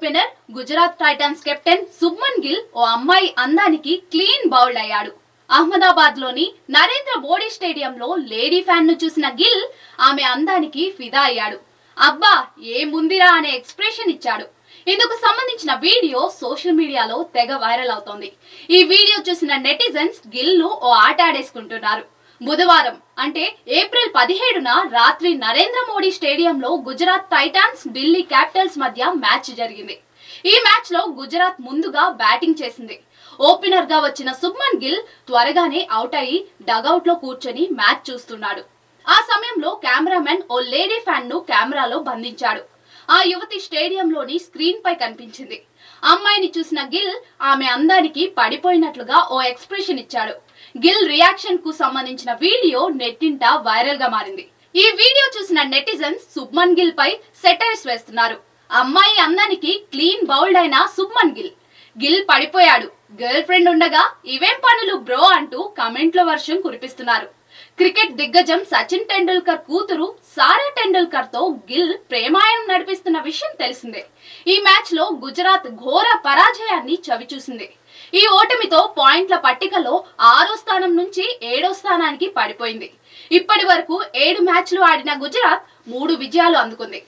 Opener Gujarat Titans captain Shubman Gill ఓ అమ్మాయి అందానికి క్లీన్ బౌల్డ్ అయ్యాడు. అహ్మదాబాద్ లోని నరేంద్ర మోడీ స్టేడియంలో లేడీ ఫ్యాన్ ను చూసిన గిల్ ఆమె అందానికి ఫిదా అయ్యాడు. అబ్బా ఏముందిరా అనే ఎక్స్ప్రెషన్ ఇచ్చాడు. ఇందుకు సంబంధించిన వీడియో సోషల్ మీడియాలో తెగ వైరల్ అవుతోంది. ఈ వీడియో చూసిన నెటిజన్స్ గిల్ ను ఓ ఆట ఆడేసుకుంటున్నారు. బుధవారం అంటే ఏప్రిల్ 17న రాత్రి నరేంద్ర మోడీ స్టేడియంలో గుజరాత్ టైటాన్స్ ఢిల్లీ క్యాపిటల్స్ మధ్య మ్యాచ్ జరిగింది. ఈ మ్యాచ్ లో గుజరాత్ ముందుగా బ్యాటింగ్ చేసింది. ఓపెనర్ గా వచ్చిన శుభ్మన్ గిల్ త్వరగానే అవుట్ అయి డగౌట్ లో కూర్చొని మ్యాచ్ చూస్తున్నాడు. ఆ సమయంలో కెమెరామెన్ ఓ లేడీ ఫ్యాన్ ను కెమెరాలో బంధించాడు. ఆ యువతి స్టేడియంలోని స్క్రీన్ పై కనిపించింది. అమ్మాయిని చూసిన గిల్ ఆమె అందానికి పడిపోయినట్లుగా ఓ ఎక్స్ప్రెషన్ ఇచ్చాడు. గిల్ రియాక్షన్ కు సంబంధించిన వీడియో నెట్టింట వైరల్ గా మారింది. ఈ వీడియో చూసిన నెటిజన్స్ శుభ్మన్ గిల్ పై సెటైర్స్ వేస్తున్నారు. అమ్మాయి అందానికి క్లీన్ బౌల్డ్ అయిన శుభ్మన్ గిల్ పడిపోయాడు, గర్ల్ ఫ్రెండ్ ఉండగా ఇవేం పనులు బ్రో అంటూ కామెంట్ల వర్షం కురిపిస్తున్నారు. క్రికెట్ దిగ్గజం సచిన్ టెండూల్కర్ కూతురు సారా టెండూల్కర్ తో గిల్ ప్రేమాయణం నడిపిస్తున్న విషయం తెలిసిందే. ఈ మ్యాచ్ లో గుజరాత్ ఘోర పరాజయాన్ని చవిచూసింది. ఈ ఓటమితో పాయింట్ల పట్టికలో 6వ స్థానం నుంచి 7వ స్థానానికి పడిపోయింది. ఇప్పటి వరకు 7 మ్యాచ్లు ఆడిన గుజరాత్ 3 విజయాలు అందుకుంది.